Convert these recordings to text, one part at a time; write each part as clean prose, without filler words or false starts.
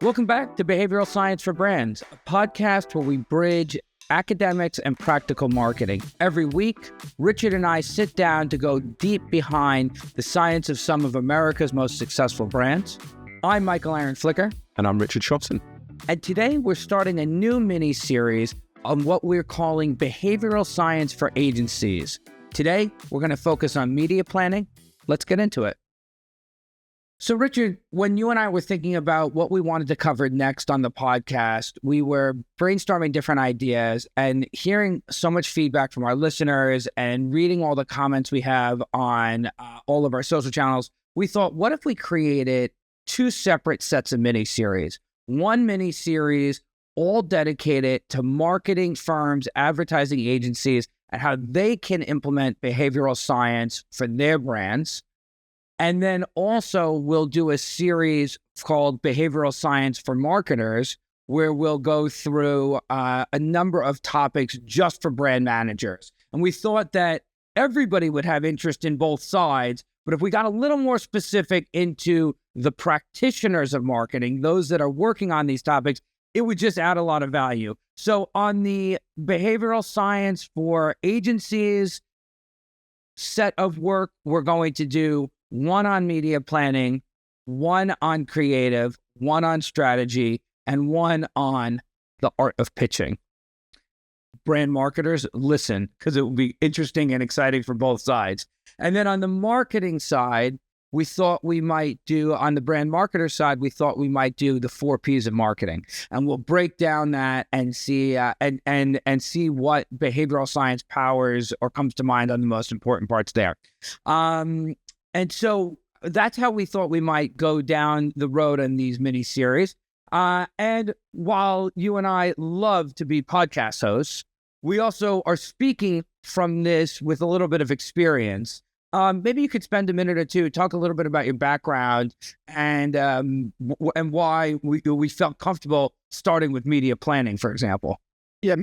Welcome back to Behavioral Science for Brands, a podcast where we bridge academics and practical marketing. Every week, Richard and I sit down to go deep behind the science of some of America's most successful brands. I'm Michael Aaron Flicker. And I'm Richard Shotton. And today we're starting a new mini-series on what we're calling Behavioral Science for Agencies. Today, we're going to focus on media planning. Let's get into it. So, Richard, when you and I were thinking about what we wanted to cover next on the podcast, we were brainstorming different ideas and hearing so much feedback from our listeners and reading all the comments we have on all of our social channels. We thought, what if we created two separate sets of mini-series? One mini-series all dedicated to marketing firms, advertising agencies, and how they can implement behavioral science for their brands. And then also we'll do a series called Behavioral Science for Marketers, where we'll go through a number of topics just for brand managers. And we thought that everybody would have interest in both sides, but if we got a little more specific into the practitioners of marketing, those that are working on these topics, it would just add a lot of value. So on the Behavioral Science for Agencies set of work, we're going to do one on media planning, one on creative, one on strategy, and one on the art of pitching. Brand marketers, listen, because it will be interesting and exciting for both sides. And then on the marketing side, we thought we might do, on the brand marketer side, we thought we might do the 4 Ps of marketing. And we'll break down that and see and see what behavioral science powers or comes to mind on the most important parts there. And so that's how we thought we might go down the road in these mini-series. And while you and I love to be podcast hosts, we also are speaking from this with a little bit of experience. Maybe you could spend a minute or two, talk a little bit about your background and why we felt comfortable starting with media planning, for example. Yeah,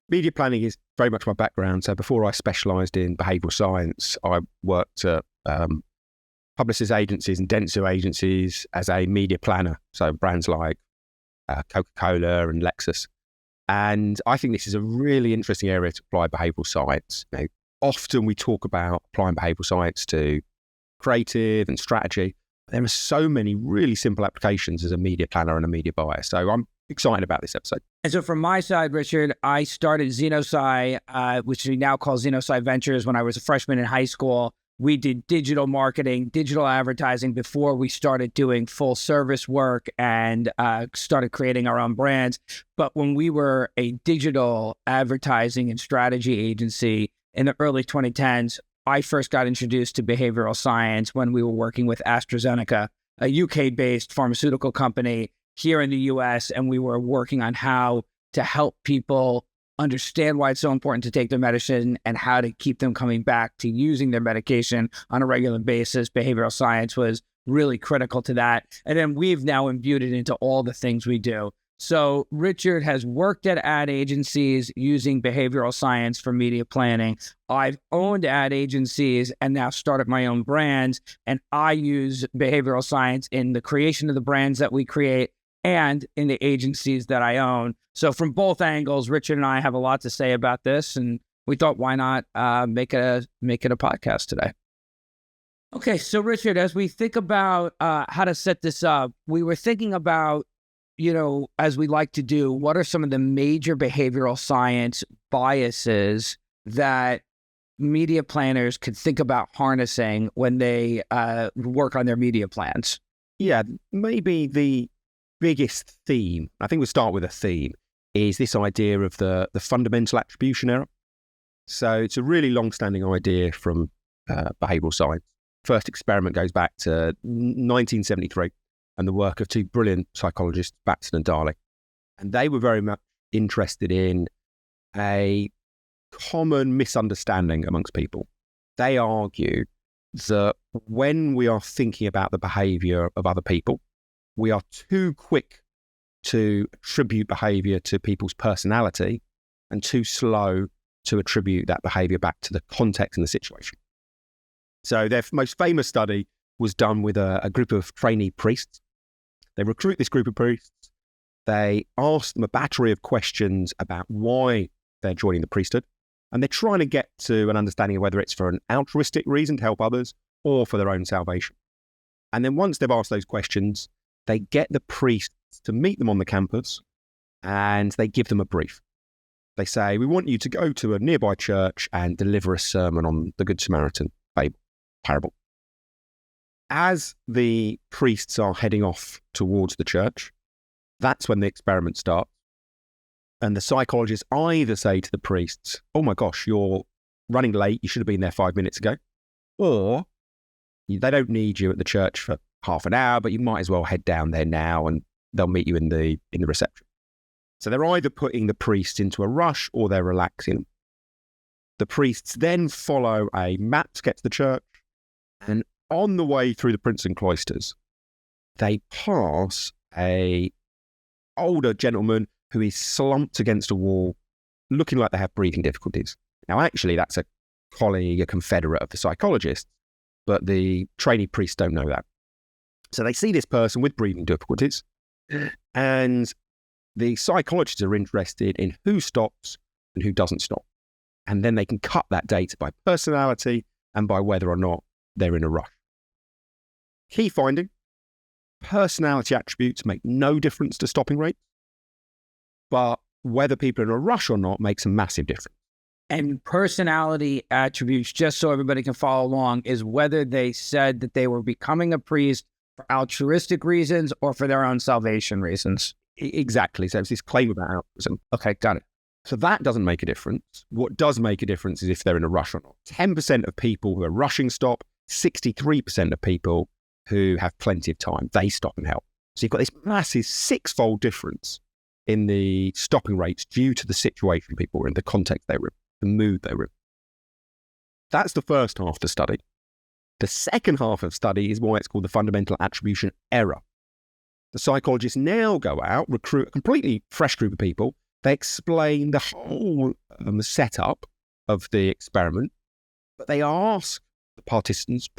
media planning is very much my background. So before I specialised in behavioural science, I worked at publicist agencies and Dentsu agencies as a media planner. So brands like Coca-Cola and Lexus. And I think this is a really interesting area to apply behavioural science. You know, often we talk about applying behavioural science to creative and strategy. There are so many really simple applications as a media planner and a media buyer. So I'm excited about this episode. And so from my side, Richard, I started Xenosci, which we now call Xenosci Ventures, when I was a freshman in high school. We did digital marketing, digital advertising before we started doing full service work and started creating our own brands. But when we were a digital advertising and strategy agency in the early 2010s, I first got introduced to behavioral science when we were working with AstraZeneca, a UK-based pharmaceutical company here in the US, and we were working on how to help people understand why it's so important to take their medicine and how to keep them coming back to using their medication on a regular basis. Behavioral science was really critical to that. And then we've now imbued it into all the things we do. So Richard has worked at ad agencies using behavioral science for media planning. I've owned ad agencies and now started my own brands. And I use behavioral science in the creation of the brands that we create and in the agencies that I own. So from both angles, Richard and I have a lot to say about this, and we thought, why not make it a podcast today? Okay, so Richard, as we think about how to set this up, we were thinking about, as we like to do, what are some of the major behavioral science biases that media planners could think about harnessing when they work on their media plans? Yeah, maybe the biggest theme, I think we'll start with a theme, is this idea of the fundamental attribution error. So it's a really long-standing idea from behavioural science. First experiment goes back to 1973 and the work of 2 brilliant psychologists, Batson and Darling. And they were very much interested in a common misunderstanding amongst people. They argue that when we are thinking about the behaviour of other people, we are too quick to attribute behaviour to people's personality and too slow to attribute that behaviour back to the context and the situation. So their most famous study was done with a group of trainee priests. They recruit this group of priests They ask them a battery of questions about why they're joining the priesthood. And they're trying to get to an understanding of whether it's for an altruistic reason to help others or for their own salvation. And then once they've asked those questions, they get the priests to meet them on the campus and they give them a brief. They say, we want you to go to a nearby church and deliver a sermon on the Good Samaritan parable. As the priests are heading off towards the church, that's when the experiment starts. And the psychologists either say to the priests, oh my gosh, you're running late, you should have been there 5 minutes ago. Or they don't need you at the church for half an hour, but you might as well head down there now and they'll meet you in the reception. So they're either putting the priests into a rush or they're relaxing them. The priests then follow a map to get to the church. And on the way through the Princeton cloisters, they pass a older gentleman who is slumped against a wall, looking like they have breathing difficulties. Now, actually, that's a colleague, a confederate of the psychologists, but the trainee priests don't know that. So they see this person with breathing difficulties, and the psychologists are interested in who stops and who doesn't stop. And then they can cut that data by personality and by whether or not they're in a rush. Key finding, personality attributes make no difference to stopping rates, but whether people are in a rush or not makes a massive difference. And personality attributes, just so everybody can follow along, is whether they said that they were becoming a priest for altruistic reasons or for their own salvation reasons. Exactly. So it's this claim about altruism. Okay, got it. So that doesn't make a difference. What does make a difference is if they're in a rush or not. 10% of people who are rushing stop, 63% of people who have plenty of time, they stop and help. So you've got this massive 6-fold difference in the stopping rates due to the situation people were in, the context they were in, the mood they were in. That's the first half of the study. The second half of the study is why it's called the fundamental attribution error. The psychologists now go out, recruit a completely fresh group of people. They explain the whole setup of the experiment, but they ask the participants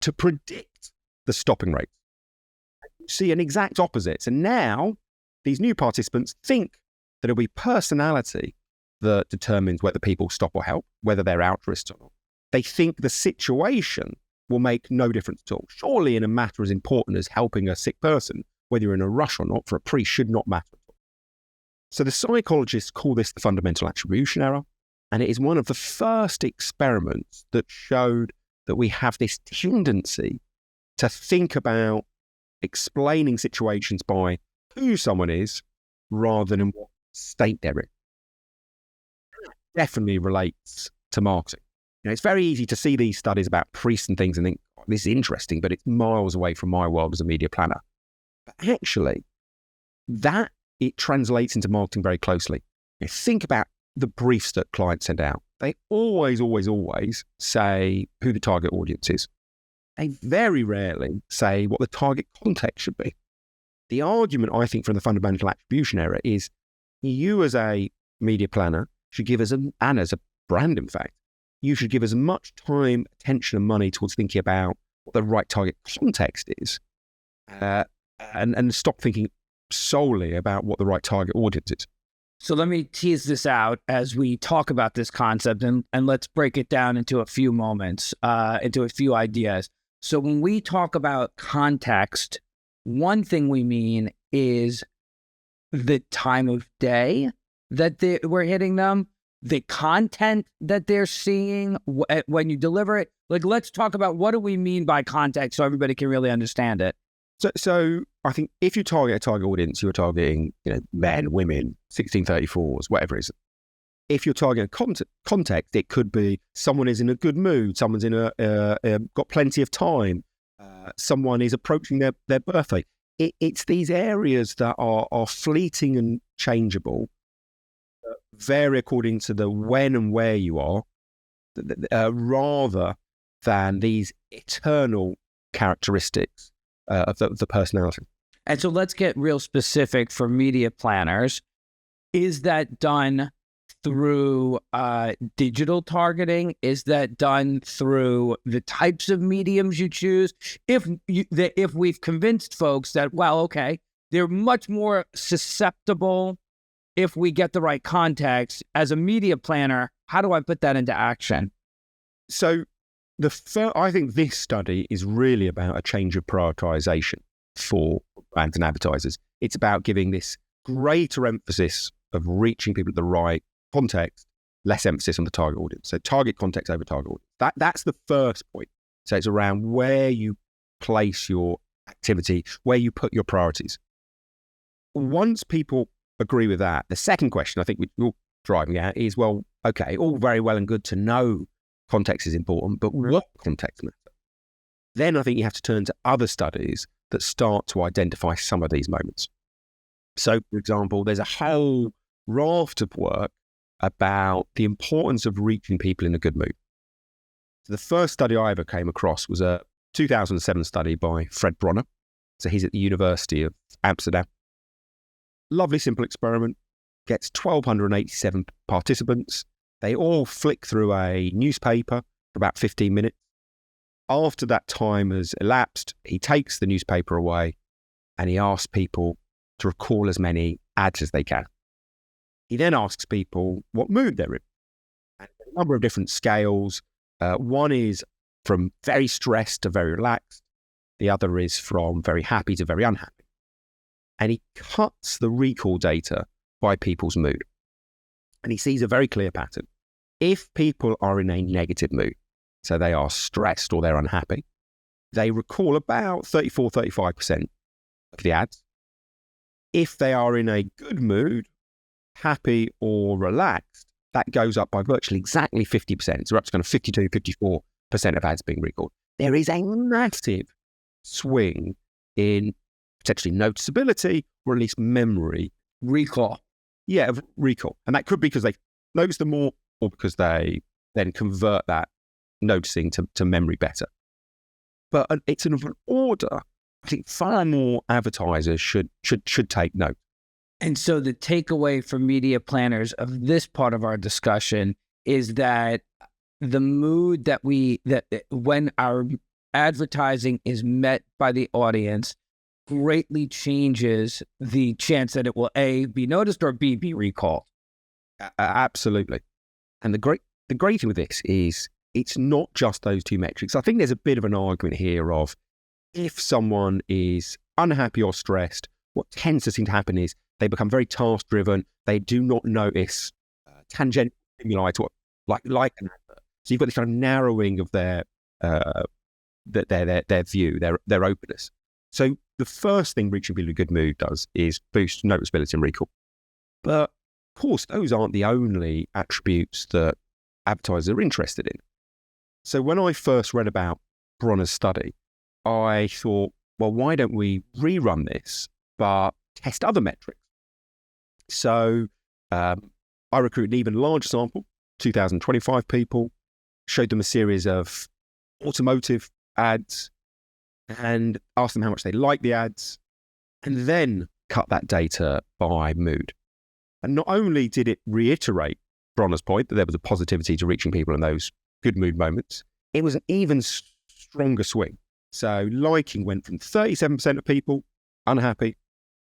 to predict the stopping rates. You see an exact opposite. So now these new participants think that it'll be personality that determines whether people stop or help, whether they're altruists or not. They think the situation will make no difference at all. Surely in a matter as important as helping a sick person, whether you're in a rush or not, for a priest should not matter at all. So the psychologists call this the fundamental attribution error, and it is one of the first experiments that showed that we have this tendency to think about explaining situations by who someone is rather than what state they're in. That definitely relates to marketing. You know, it's very easy to see these studies about priests and things and think, oh, this is interesting, but it's miles away from my world as a media planner. But actually, it translates into marketing very closely. You know, think about the briefs that clients send out. They always say who the target audience is. They very rarely say what the target context should be. The argument, I think, from the fundamental attribution error is you as a media planner should give us, and as a brand, in fact, you should give as much time, attention, and money towards thinking about what the right target context is, and stop thinking solely about what the right target audience is. So let me tease this out as we talk about this concept, and let's break it down into a few moments, into a few ideas. So when we talk about context, one thing we mean is the time of day that we're hitting them, the content that they're seeing when you deliver it. Like, let's talk about what do we mean by context so everybody can really understand it. So I think if you target a target audience, you're targeting men, women, 1634s, whatever it is. If you're targeting context, it could be someone is in a good mood, someone's got plenty of time, someone is approaching their birthday. It's these areas that are fleeting and changeable, vary according to the when and where you are, rather than these eternal characteristics of the personality. And so let's get real specific for media planners. Is that done through digital targeting? Is that done through the types of mediums you choose? If we've convinced folks that, well, okay, they're much more susceptible if we get the right context. As a media planner, how do I put that into action? So I think this study is really about a change of prioritization for brands and advertisers. It's about giving this greater emphasis of reaching people at the right context, less emphasis on the target audience. So target context over target audience. That's the first point. So it's around where you place your activity, where you put your priorities. Once people agree with that, the second question I think we're driving at is, well, okay, all very well and good to know context is important, but what context matter? Then I think you have to turn to other studies that start to identify some of these moments. So, for example, there's a whole raft of work about the importance of reaching people in a good mood. So the first study I ever came across was a 2007 study by Fred Bronner. So he's at the University of Amsterdam. Lovely, simple experiment. Gets 1,287 participants. They all flick through a newspaper for about 15 minutes. After that time has elapsed, he takes the newspaper away and he asks people to recall as many ads as they can. He then asks people what mood they're in. And a number of different scales. One is from very stressed to very relaxed. The other is from very happy to very unhappy. And he cuts the recall data by people's mood. And he sees a very clear pattern. If people are in a negative mood, so they are stressed or they're unhappy, they recall about 34-35% of the ads. If they are in a good mood, happy or relaxed, that goes up by virtually exactly 50%. So we're up to kind of 52-54% of ads being recalled. There is a massive swing in potentially noticeability or at least memory. Recall. Yeah, recall. And that could be because they notice them more or because they then convert that noticing to memory better. But it's an order. I think far more advertisers should take note. And so the takeaway for media planners of this part of our discussion is that the mood that when our advertising is met by the audience greatly changes the chance that it will A, be noticed, or B, be recalled. Absolutely. And the great thing with this is it's not just those two metrics. I think there's a bit of an argument here of if someone is unhappy or stressed, what tends to seem to happen is they become very task-driven. They do not notice tangential stimuli to like an advert. So you've got this kind of narrowing of their view, their openness. So the first thing reaching people in a good mood does is boost noticeability and recall. But of course, those aren't the only attributes that advertisers are interested in. So when I first read about Bronner's study, I thought, well, why don't we rerun this, but test other metrics? So I recruited an even larger sample, 2,025 people, showed them a series of automotive ads and asked them how much they liked the ads, and then cut that data by mood. And not only did it reiterate Bronner's point that there was a positivity to reaching people in those good mood moments, it was an even stronger swing. So liking went from 37% of people unhappy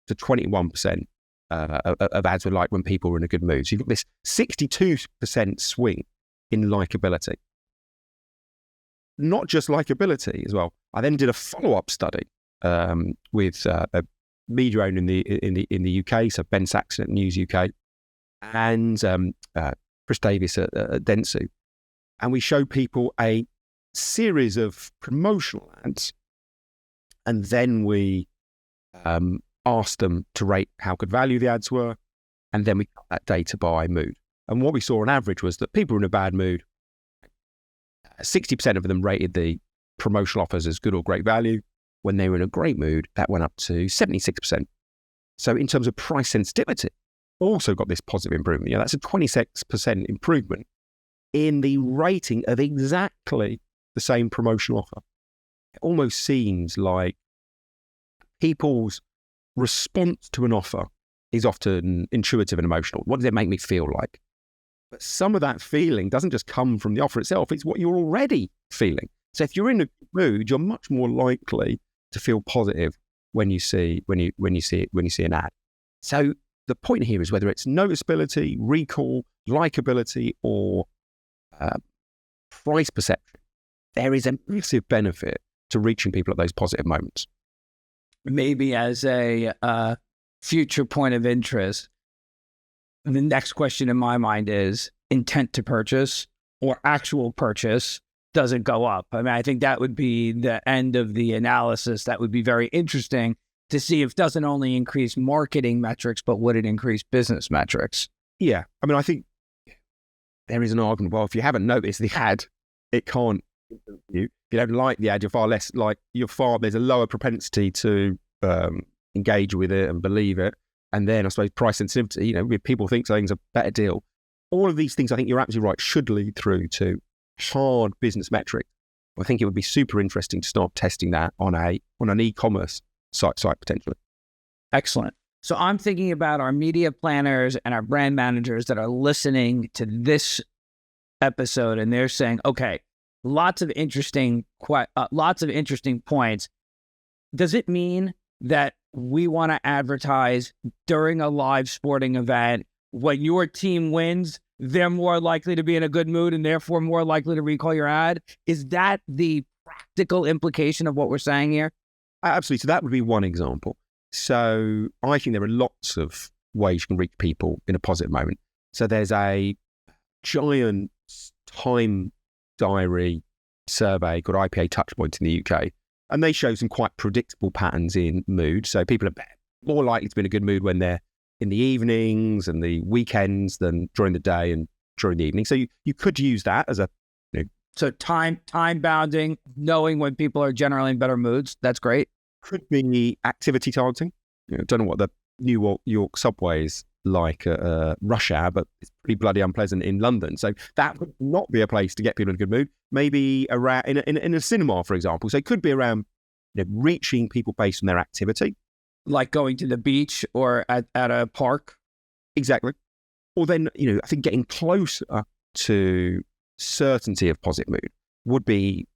to 21% of ads were liked when people were in a good mood. So you've got this 62% swing in likability. Not just likability as well. I then did a follow-up study with a media owner in the UK, so Ben Saxon at News UK, and Chris Davis at Dentsu, and we showed people a series of promotional ads, and then we asked them to rate how good value the ads were, and then we cut that data by mood. And what we saw on average was that people were in a bad mood, 60% of them rated the promotional offers as good or great value. When they were in a great mood, that went up to 76%. So in terms of price sensitivity, also got this positive improvement. That's a 26% improvement in the rating of exactly the same promotional offer. It almost seems like people's response to an offer is often intuitive and emotional. What does it make me feel like? But some of that feeling doesn't just come from the offer itself, it's what you're already feeling. So if you're in a good mood, you're much more likely to feel positive when you see an ad. So the point here is whether it's noticeability, recall, likability, or price perception, there is a massive benefit to reaching people at those positive moments. Maybe as a future point of interest, the next question in my mind is intent to purchase or actual purchase doesn't go up. I mean, I think that would be the end of the analysis. That would be very interesting to see if it doesn't only increase marketing metrics, but would it increase business metrics? Yeah. I mean, I think there is an argument. Well, if you haven't noticed the ad, it can't. If you don't like the ad, there's a lower propensity to engage with it and believe it. And then I suppose price sensitivity, if people think something's a better deal. All of these things, I think you're absolutely right, should lead through to hard business metrics. I think it would be super interesting to start testing that on an e-commerce site potentially. Excellent. So I'm thinking about our media planners and our brand managers that are listening to this episode, and they're saying, okay, lots of interesting points. Does it mean that we want to advertise during a live sporting event? When your team wins, they're more likely to be in a good mood and therefore more likely to recall your ad? Is that the practical implication of what we're saying here? Absolutely. So that would be one example. So I think there are lots of ways you can reach people in a positive moment. So there's a giant time diary survey called IPA Touchpoints in the UK, and they show some quite predictable patterns in mood. So people are more likely to be in a good mood when they're in the evenings and the weekends than during the day and during the evening. So you could use that as a... So time bounding, knowing when people are generally in better moods. That's great. Could be activity targeting. Don't know what the New York subway is like at rush hour, but it's pretty bloody unpleasant in London. So that would not be a place to get people in a good mood. Maybe around in a cinema, for example. So it could be around reaching people based on their activity. Like going to the beach or at a park. Exactly. Or then, I think getting closer to certainty of positive mood would be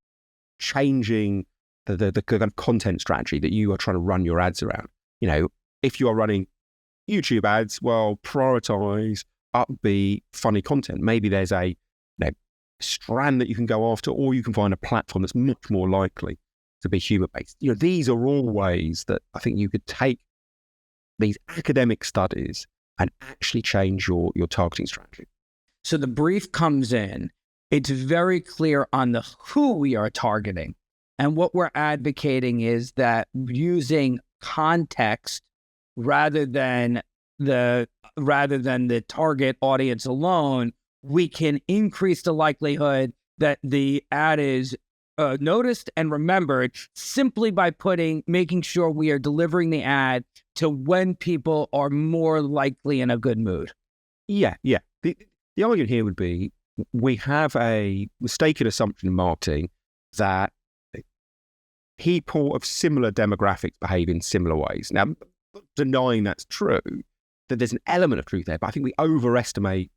changing the kind of content strategy that you are trying to run your ads around. If you are running YouTube ads, well, prioritize upbeat, funny content. Maybe there's a strand that you can go after, or you can find a platform that's much more likely to be humor-based. These are all ways that I think you could take these academic studies and actually change your targeting strategy. So the brief comes in, it's very clear on the who we are targeting. And what we're advocating is that using context rather than the target audience alone, we can increase the likelihood that the ad is noticed and remembered simply by making sure we are delivering the ad to when people are more likely in a good mood. Yeah. The argument here would be we have a mistaken assumption in marketing that people of similar demographics behave in similar ways. Now, I'm not denying that's true, that there's an element of truth there, but I think we overestimate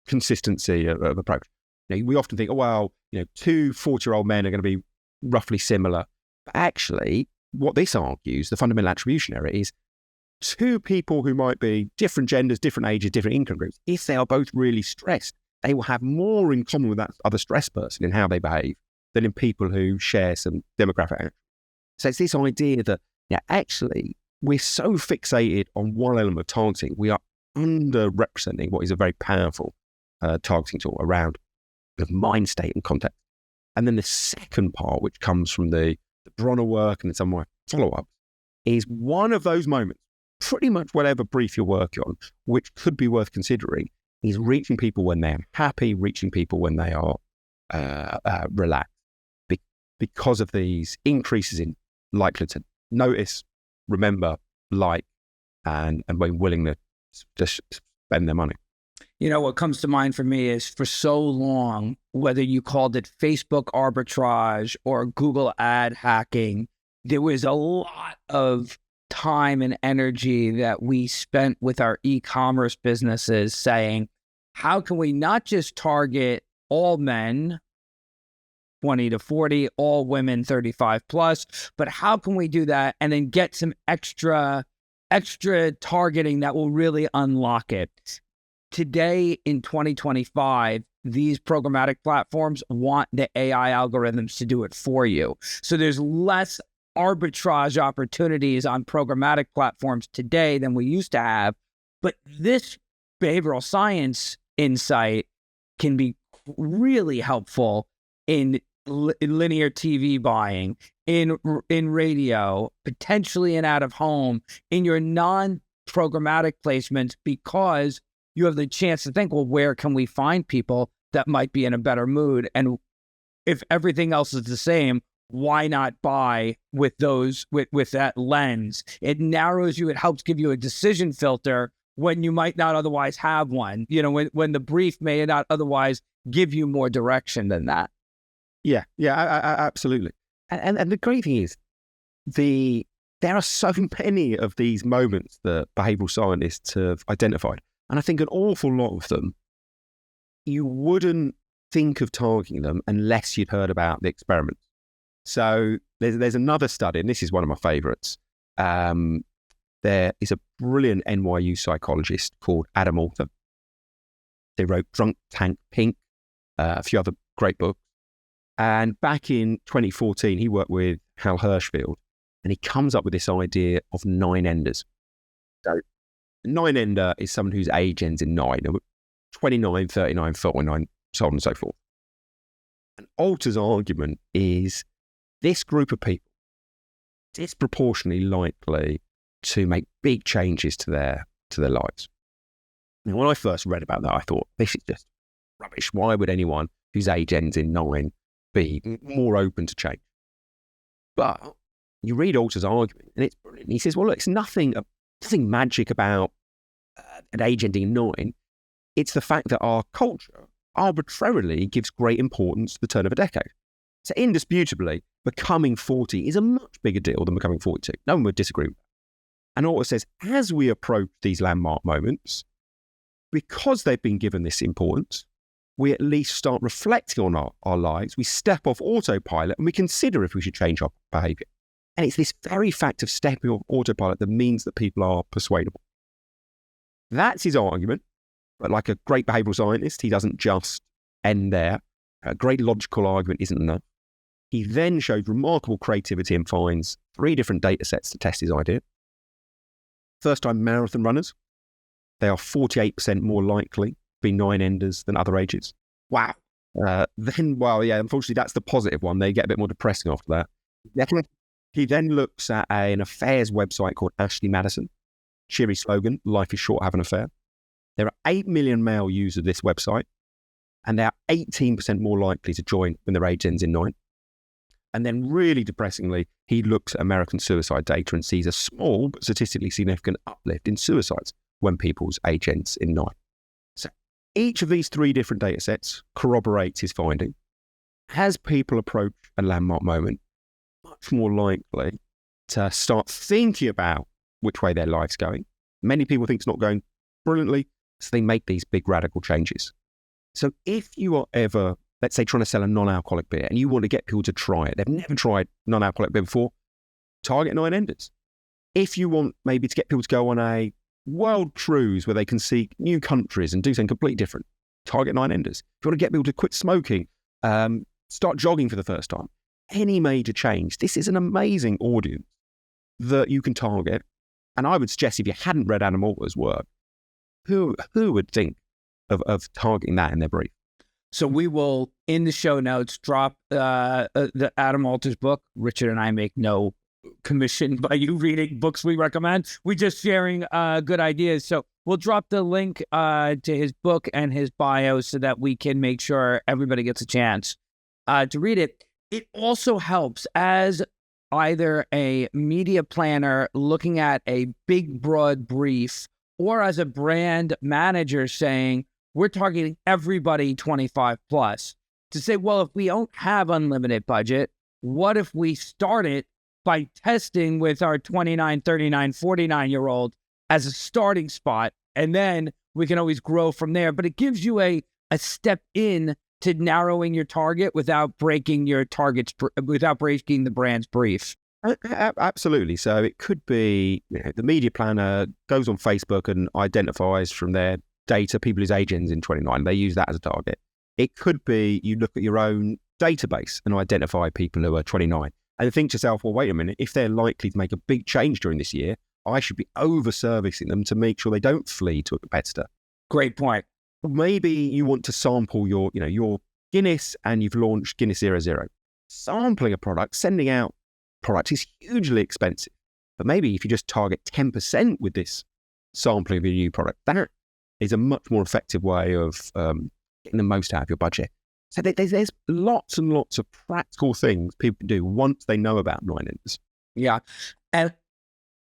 consistency of approach. We often think, 2 40-year-old men are going to be roughly similar. But actually, what this argues, the fundamental attribution error, is 2 people who might be different genders, different ages, different income groups, if they are both really stressed, they will have more in common with that other stressed person in how they behave than in people who share some demographic. So it's this idea that actually we're so fixated on one element of targeting, we are underrepresenting what is a very powerful targeting tool around the mind state and context. And then the second part, which comes from the Bronner work and some of my follow-up, is one of those moments, pretty much whatever brief you're working on, which could be worth considering, is reaching people when they're happy, reaching people when they are relaxed, because of these increases in likelihood to notice, remember, like, and when willing to spend their money. What comes to mind for me is for so long, whether you called it Facebook arbitrage or Google ad hacking, there was a lot of time and energy that we spent with our e-commerce businesses saying, how can we not just target all men, 20 to 40, all women 35 plus. But how can we do that and then get some extra targeting that will really unlock it? Today in 2025, these programmatic platforms want the AI algorithms to do it for you. So there's less arbitrage opportunities on programmatic platforms today than we used to have. But this behavioral science insight can be really helpful in linear TV buying, in radio, potentially in out of home, in your non-programmatic placements, because you have the chance to think, well, where can we find people that might be in a better mood? And if everything else is the same, why not buy with those, with that lens? It narrows you, it helps give you a decision filter when you might not otherwise have one, when the brief may not otherwise give you more direction than that. Yeah, absolutely. And the great thing is, there are so many of these moments that behavioral scientists have identified. And I think an awful lot of them, you wouldn't think of targeting them unless you'd heard about the experiments. So there's another study, and this is one of my favorites. There is a brilliant NYU psychologist called Adam Alter. They wrote Drunk Tank Pink, a few other great books. And back in 2014, he worked with Hal Hershfield, and he comes up with this idea of 9 enders. So 9-ender is someone whose age ends in 9, 29, 39, 49, so on and so forth. And Alter's argument is this group of people disproportionately likely to make big changes to their lives. Now, when I first read about that, I thought, this is just rubbish. Why would anyone whose age ends in 9 be more open to change? But you read Alter's argument, and it's brilliant. He says, well, look, it's nothing magic about an age ending in 9. It's the fact that our culture arbitrarily gives great importance to the turn of a decade. So indisputably, becoming 40 is a much bigger deal than becoming 42. No one would disagree with that. And Alter says, as we approach these landmark moments, because they've been given this importance, we at least start reflecting on our lives, we step off autopilot, and we consider if we should change our behaviour. And it's this very fact of stepping off autopilot that means that people are persuadable. That's his argument. But like a great behavioural scientist, he doesn't just end there. A great logical argument isn't enough. He then showed remarkable creativity and finds 3 different data sets to test his idea. First-time marathon runners. They are 48% more likely to be 9-enders than other ages. Wow. Unfortunately, that's the positive one. They get a bit more depressing after that. He then looks at an affairs website called Ashley Madison. Cheery slogan, life is short, have an affair. There are 8 million male users of this website, and they are 18% more likely to join when their age ends in 9. And then really depressingly, he looks at American suicide data and sees a small but statistically significant uplift in suicides when people's age ends in 9. So each of these 3 different data sets corroborates his finding. As people approach a landmark moment, much more likely to start thinking about which way their life's going. Many people think it's not going brilliantly, so they make these big radical changes. So if you are ever, let's say, trying to sell a non-alcoholic beer and you want to get people to try it, they've never tried non-alcoholic beer before, target 9-enders. If you want maybe to get people to go on a world cruise where they can see new countries and do something completely different, target 9-enders. If you want to get people to quit smoking, start jogging for the first time, any major change, this is an amazing audience that you can target. And I would suggest if you hadn't read Adam Alter's work, who would think of targeting that in their brief? So we will, in the show notes, drop the Adam Alter's book. Richard and I make no commission by you reading books we recommend. We're just sharing good ideas. So we'll drop the link to his book and his bio so that we can make sure everybody gets a chance to read it. It also helps as either a media planner looking at a big, broad brief, or as a brand manager saying, we're targeting everybody 25 plus, to say, well, if we don't have unlimited budget, what if we start it by testing with our 29, 39, 49-year-old as a starting spot, and then we can always grow from there. But it gives you a step in to narrowing your target without breaking your targets, without breaking the brand's brief. Absolutely. So it could be, the media planner goes on Facebook and identifies from their data people whose age ends in 29. They use that as a target. It could be you look at your own database and identify people who are 29 and think to yourself, well, wait a minute, if they're likely to make a big change during this year, I should be over-servicing them to make sure they don't flee to a competitor. Great point. Maybe you want to sample your Guinness and you've launched Guinness 0.0. Sampling a product, sending out product is hugely expensive. But maybe if you just target 10% with this sampling of your new product, that is a much more effective way of getting the most out of your budget. So there's lots and lots of practical things people can do once they know about 9Ns. Yeah. And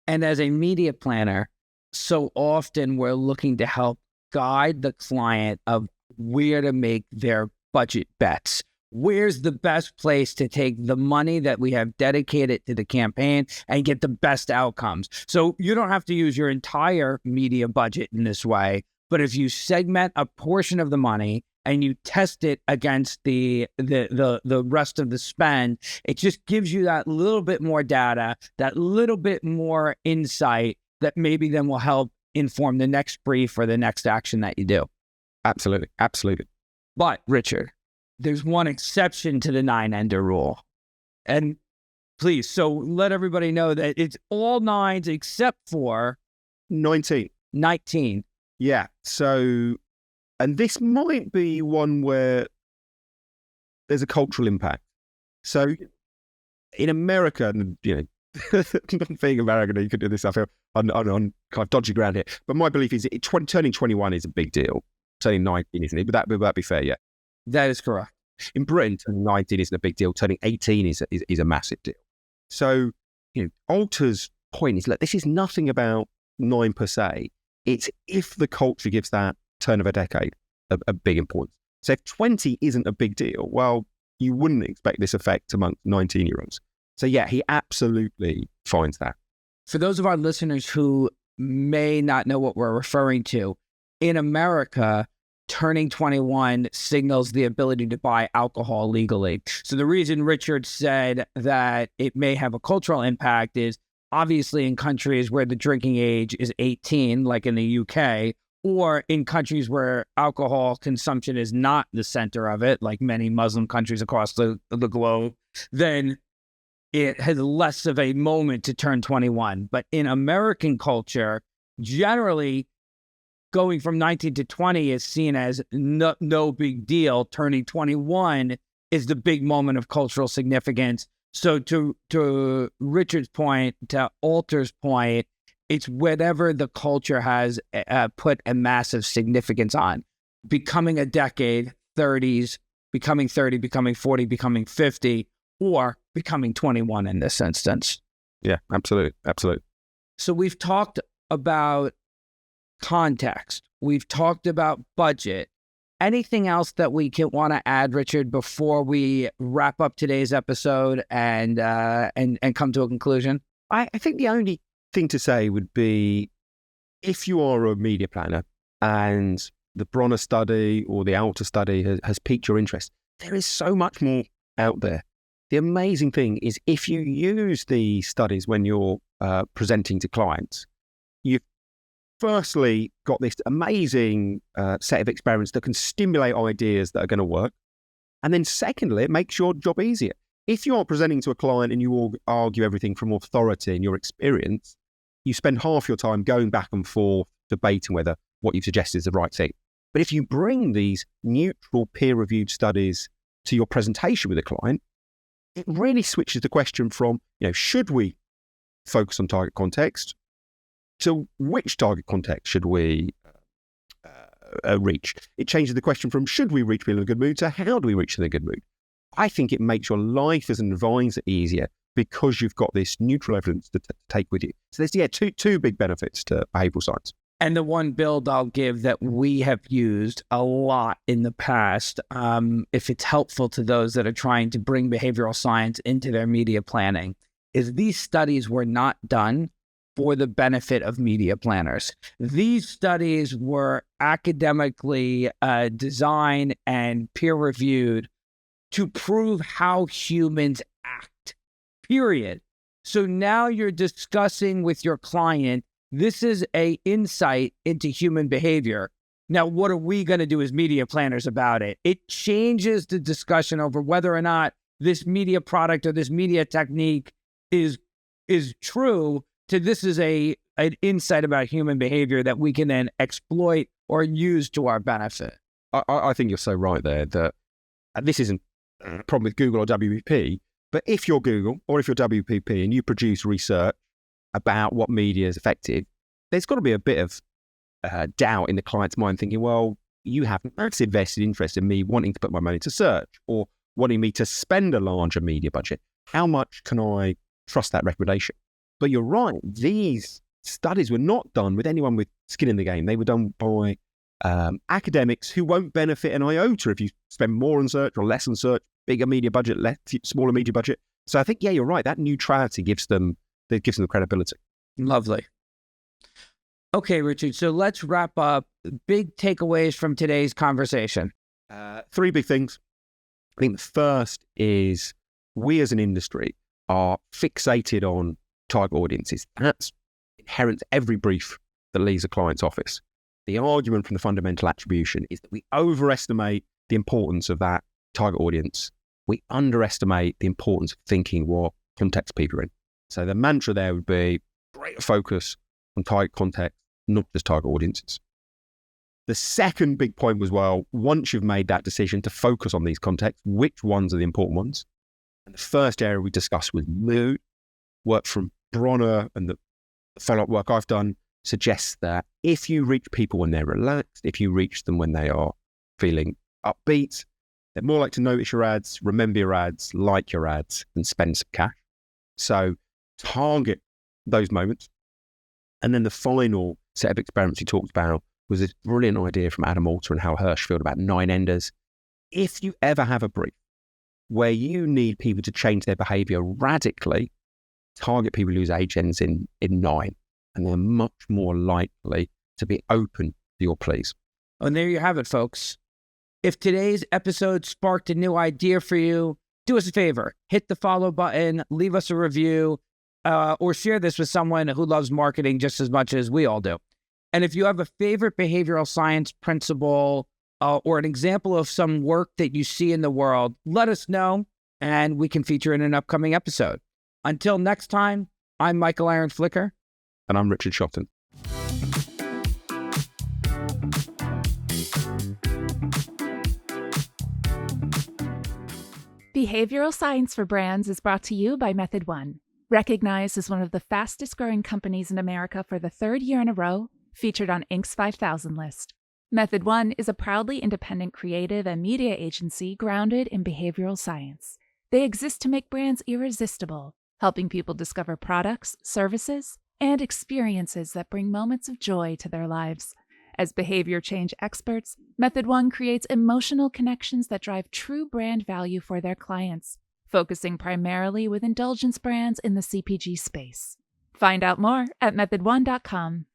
as a media planner, so often we're looking to help guide the client of where to make their budget bets. Where's the best place to take the money that we have dedicated to the campaign and get the best outcomes? So you don't have to use your entire media budget in this way, but if you segment a portion of the money and you test it against the rest of the spend, it just gives you that little bit more data, that little bit more insight that maybe then will help inform the next brief or the next action that you do. Absolutely. Absolutely. But Richard, there's one exception to the 9-ender rule. And please, so let everybody know that it's all 9s except for 19. Yeah. So, and this might be one where there's a cultural impact. So in America, and not being American, you could do this, I feel on kind of dodgy ground here. But my belief is turning 21 is a big deal. Turning 19 isn't it? Would that be fair? Yeah. That is correct. In Britain, turning 19 isn't a big deal. Turning 18 is a massive deal. So, Alter's point is, look, this is nothing about 9 per se. It's if the culture gives that turn of a decade a big importance. So if 20 isn't a big deal, well, you wouldn't expect this effect amongst 19-year-olds. So yeah, he absolutely finds that. For those of our listeners who may not know what we're referring to, in America, turning 21 signals the ability to buy alcohol legally. So the reason Richard said that it may have a cultural impact is obviously in countries where the drinking age is 18, like in the UK, or in countries where alcohol consumption is not the center of it, like many Muslim countries across the globe, then it has less of a moment to turn 21. But in American culture, generally, going from 19 to 20 is seen as no big deal. Turning 21 is the big moment of cultural significance. So to Richard's point, to Alter's point, it's whatever the culture has put a massive significance on. Becoming a decade, 30s, becoming 30, becoming 40, becoming 50, or becoming 21 in this instance. Yeah, absolutely. Absolutely. So we've talked about context. We've talked about budget. Anything else that we want to add, Richard, before we wrap up today's episode and come to a conclusion? I think the only thing to say would be, if you are a media planner and the Bronner study or the Alter study has piqued your interest, there is so much more out there. The amazing thing is, if you use these studies when you're presenting to clients, you've firstly got this amazing set of experiments that can stimulate ideas that are going to work. And then secondly, it makes your job easier. If you're presenting to a client and you all argue everything from authority and your experience, you spend half your time going back and forth debating whether what you've suggested is the right thing. But if you bring these neutral peer-reviewed studies to your presentation with a client, it really switches the question from, should we focus on target context, to which target context should we reach? It changes the question from should we reach people in a good mood to how do we reach them in a good mood? I think it makes your life as an advisor easier because you've got this neutral evidence to take with you. So there's two big benefits to behavioral science. And the one build I'll give that we have used a lot in the past, if it's helpful to those that are trying to bring behavioral science into their media planning, is these studies were not done for the benefit of media planners. These studies were academically designed and peer-reviewed to prove how humans act, period. So now you're discussing with your client, this is an insight into human behavior. Now, what are we going to do as media planners about it? It changes the discussion over whether or not this media product or this media technique is true to this is an insight about human behavior that we can then exploit or use to our benefit. I think you're so right there that this isn't a problem with Google or WPP, but if you're Google or if you're WPP and you produce research about what media is effective, there's got to be a bit of doubt in the client's mind thinking, well, you have massive vested interest in me wanting to put my money to search or wanting me to spend a larger media budget. How much can I trust that recommendation? But you're right, these studies were not done with anyone with skin in the game. They were done by academics who won't benefit an iota if you spend more on search or less on search, bigger media budget, smaller media budget. So I think, yeah, you're right. That neutrality gives them the credibility. Lovely. Okay, Richard, so let's wrap up. Big takeaways from today's conversation. 3 big things. I think the first is we as an industry are fixated on target audiences. That's inherent to every brief that leaves a client's office. The argument from the fundamental attribution is that we overestimate the importance of that target audience. We underestimate the importance of thinking what context people are in. So the mantra there would be greater focus on target context, not just target audiences. The second big point was, well, once you've made that decision to focus on these contexts, which ones are the important ones? And the first area we discussed was mood. Work from Bronner and the follow-up work I've done suggests that if you reach people when they're relaxed, if you reach them when they are feeling upbeat, they're more likely to notice your ads, remember your ads, like your ads, and spend some cash. So target those moments. And then the final set of experiments he talked about was this brilliant idea from Adam Alter and Hal Hirschfield about 9 enders. If you ever have a brief where you need people to change their behavior radically, target people whose age ends in 9, and they're much more likely to be open to your pleas. And there you have it, folks. If today's episode sparked a new idea for you, do us a favor, hit the follow button, leave us a review, or share this with someone who loves marketing just as much as we all do. And if you have a favorite behavioral science principle or an example of some work that you see in the world, let us know, and we can feature in an upcoming episode. Until next time, I'm Michael Aaron Flicker. And I'm Richard Shotton. Behavioral Science for Brands is brought to you by Method One. Recognized as one of the fastest growing companies in America for the 3rd year in a row, featured on Inc.'s 5,000 list. Method One is a proudly independent creative and media agency grounded in behavioral science. They exist to make brands irresistible, helping people discover products, services, and experiences that bring moments of joy to their lives. As behavior change experts, Method One creates emotional connections that drive true brand value for their clients, focusing primarily with indulgence brands in the CPG space. Find out more at methodone.com.